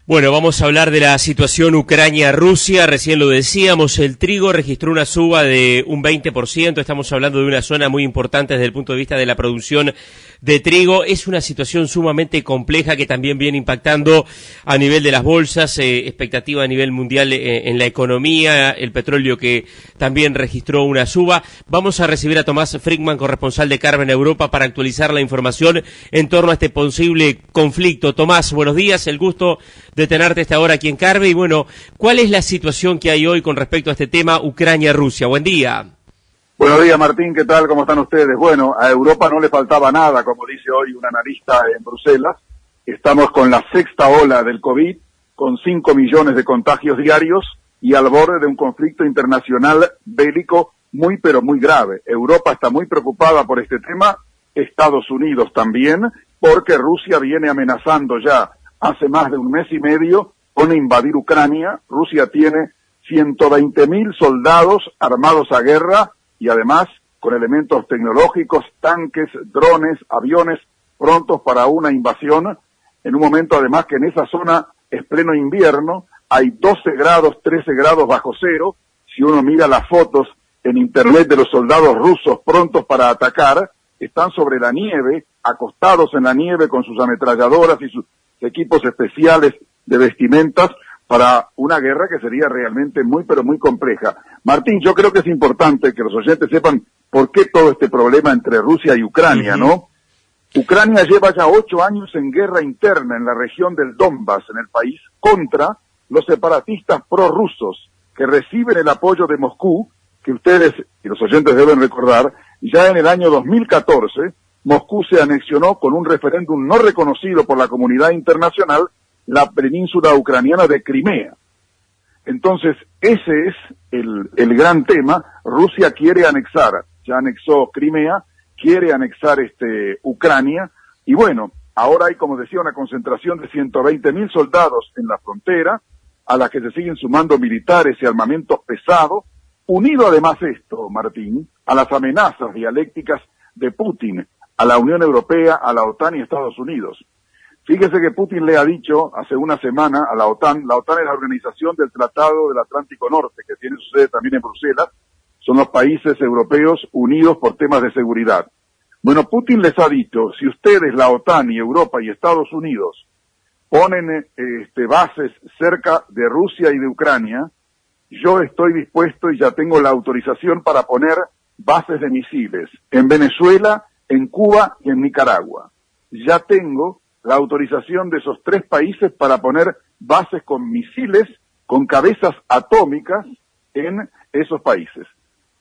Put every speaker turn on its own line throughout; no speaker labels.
Bueno, vamos a hablar de la situación Ucrania-Rusia. Recién lo decíamos, el trigo registró una suba de un 20%. Estamos hablando de una zona muy importante desde el punto de vista de la producción de trigo. Es una situación sumamente compleja que también viene impactando a nivel de las bolsas, expectativa a nivel mundial en la economía, el petróleo que también registró una suba. Vamos a recibir a Tomás Frickman, corresponsal de Carven Europa, para actualizar la información en torno a este posible conflicto. Tomás, buenos días, el gusto de tenerte esta hora aquí en Carve. Y bueno, ¿cuál es la situación que hay hoy con respecto a este tema Ucrania-Rusia? Buen día.
Buenos días, Martín, ¿qué tal? ¿Cómo están ustedes? Bueno, a Europa no le faltaba nada, como dice hoy un analista en Bruselas. Estamos con la sexta ola del COVID, con 5 millones de contagios diarios y al borde de un conflicto internacional bélico muy pero muy grave. Europa está muy preocupada por este tema, Estados Unidos también, porque Rusia viene amenazando ya hace más de un mes y medio con invadir Ucrania. Rusia tiene 120.000 soldados armados a guerra y además con elementos tecnológicos, tanques, drones, aviones prontos para una invasión, en un momento además que en esa zona es pleno invierno, hay 12 grados, 13 grados bajo cero. Si uno mira las fotos en internet de los soldados rusos prontos para atacar, están sobre la nieve, acostados en la nieve con sus ametralladoras y sus equipos especiales de vestimentas para una guerra que sería realmente muy pero muy compleja. Martín, yo creo que es importante que los oyentes sepan por qué todo este problema entre Rusia y Ucrania, ¿no? Ucrania lleva ya 8 años en guerra interna en la región del Donbass, en el país, contra los separatistas prorrusos que reciben el apoyo de Moscú, que ustedes y los oyentes deben recordar. Ya en el año 2014, Moscú se anexionó con un referéndum no reconocido por la comunidad internacional la península ucraniana de Crimea. Entonces, ese es el gran tema. Rusia quiere anexar, ya anexó Crimea, quiere anexar Ucrania, y bueno, ahora hay, como decía, una concentración de 120.000 soldados en la frontera, a la que se siguen sumando militares y armamentos pesados, unido además esto, Martín, a las amenazas dialécticas de Putin a la Unión Europea, a la OTAN y a Estados Unidos. Fíjese que Putin le ha dicho hace una semana a la OTAN es la organización del Tratado del Atlántico Norte, que tiene su sede también en Bruselas, son los países europeos unidos por temas de seguridad. Bueno, Putin les ha dicho, si ustedes, la OTAN y Europa y Estados Unidos, ponen bases cerca de Rusia y de Ucrania, yo estoy dispuesto y ya tengo la autorización para poner bases de misiles en Venezuela, en Cuba y en Nicaragua. Ya tengo la autorización de esos 3 países para poner bases con misiles, con cabezas atómicas en esos países.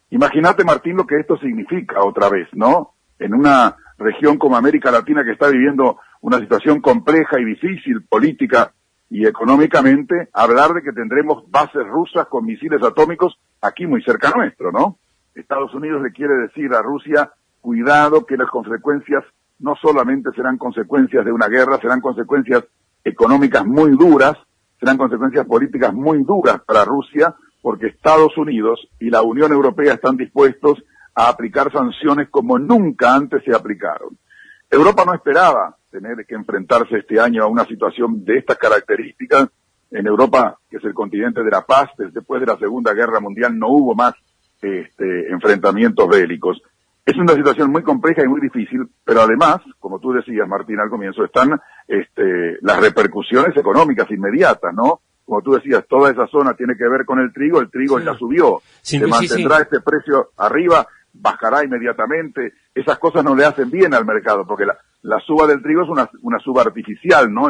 Imagínate, Martín, lo que esto significa otra vez, ¿no? En una región como América Latina que está viviendo una situación compleja y difícil, política y económicamente, hablar de que tendremos bases rusas con misiles atómicos aquí muy cerca nuestro, ¿no? Estados Unidos le quiere decir a Rusia, cuidado, que las consecuencias no solamente serán consecuencias de una guerra, serán consecuencias económicas muy duras, serán consecuencias políticas muy duras para Rusia, porque Estados Unidos y la Unión Europea están dispuestos a aplicar sanciones como nunca antes se aplicaron. Europa no esperaba tener que enfrentarse este año a una situación de estas características. En Europa, que es el continente de la paz, después de la Segunda Guerra Mundial no hubo más enfrentamientos bélicos. Es una situación muy compleja y muy difícil, pero además, como tú decías, Martín, al comienzo, están las repercusiones económicas inmediatas, ¿no? Como tú decías, toda esa zona tiene que ver con el trigo sí. Ya subió, se mantendrá este precio arriba, bajará inmediatamente. Esas cosas no le hacen bien al mercado, porque la suba del trigo es una suba artificial, ¿no?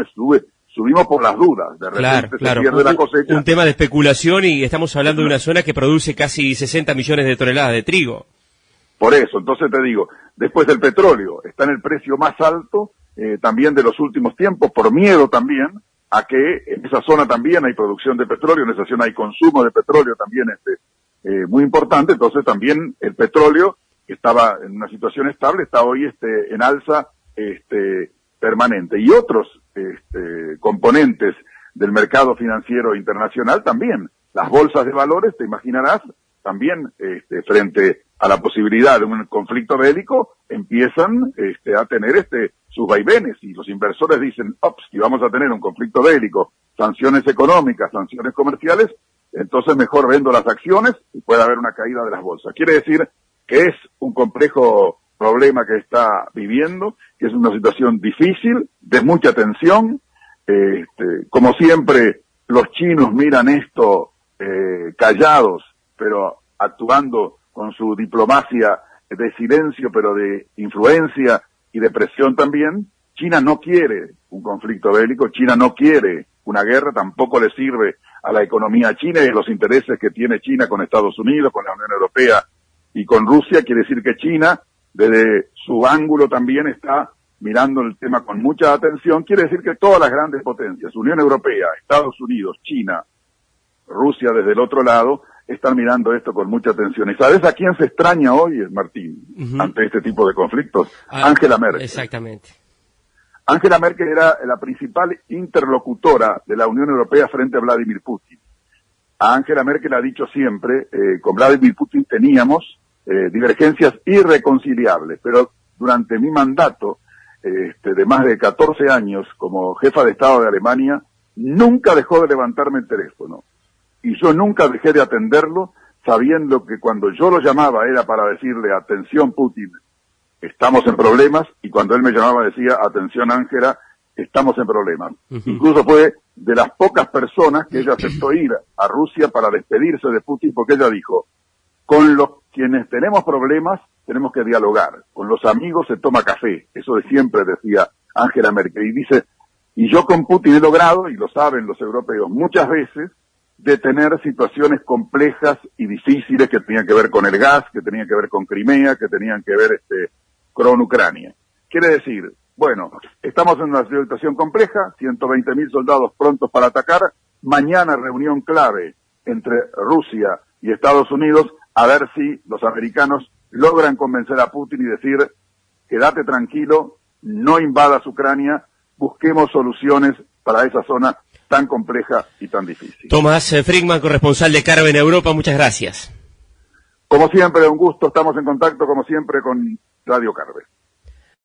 Subimos por las dudas, de repente se pierde la cosecha.
Un tema de especulación, y estamos hablando de una zona que produce casi 60 millones de toneladas de trigo.
Por eso, entonces te digo, después del petróleo, está en el precio más alto también de los últimos tiempos, por miedo también a que en esa zona también hay producción de petróleo, en esa zona hay consumo de petróleo también muy importante. Entonces también el petróleo, que estaba en una situación estable, está hoy en alza permanente. Y otros componentes del mercado financiero internacional también, las bolsas de valores, te imaginarás, también frente a la posibilidad de un conflicto bélico, empiezan a tener sus vaivenes, y los inversores dicen, ops, si vamos a tener un conflicto bélico sanciones económicas, sanciones comerciales, entonces mejor vendo las acciones y puede haber una caída de las bolsas. Quiere decir que es un complejo problema que está viviendo, que es una situación difícil, de mucha tensión. Como siempre, los chinos miran esto callados, pero actuando con su diplomacia de silencio, pero de influencia y de presión también. China no quiere un conflicto bélico, China no quiere una guerra, tampoco le sirve a la economía china y a los intereses que tiene China con Estados Unidos, con la Unión Europea y con Rusia. Quiere decir que China, desde su ángulo, también está mirando el tema con mucha atención. Quiere decir que todas las grandes potencias, Unión Europea, Estados Unidos, China, Rusia desde el otro lado, están mirando esto con mucha atención. ¿Y sabes a quién se extraña hoy, Martín, ante este tipo de conflictos? Angela Merkel.
Exactamente.
Angela Merkel era la principal interlocutora de la Unión Europea frente a Vladimir Putin. A Angela Merkel ha dicho siempre, con Vladimir Putin teníamos divergencias irreconciliables, pero durante mi mandato, de más de 14 años como jefa de Estado de Alemania, nunca dejó de levantarme el teléfono. Y yo nunca dejé de atenderlo, sabiendo que cuando yo lo llamaba era para decirle, atención Putin, estamos en problemas, y cuando él me llamaba decía, atención Ángela, estamos en problemas. Incluso fue de las pocas personas que ella aceptó ir a Rusia para despedirse de Putin, porque ella dijo, con los quienes tenemos problemas tenemos que dialogar, con los amigos se toma café, eso de siempre decía Angela Merkel, y dice, y yo con Putin he logrado, y lo saben los europeos muchas veces, de tener situaciones complejas y difíciles que tenían que ver con el gas, que tenían que ver con Crimea, que tenían que ver con Ucrania. Quiere decir, bueno, estamos en una situación compleja, 120.000 soldados prontos para atacar, mañana reunión clave entre Rusia y Estados Unidos, a ver si los americanos logran convencer a Putin y decir, quédate tranquilo, no invadas Ucrania, busquemos soluciones para esa zona tan compleja y tan difícil.
Tomás Friedman, corresponsal de Carve en Europa, muchas gracias.
Como siempre, un gusto, estamos en contacto como siempre con Radio Carve.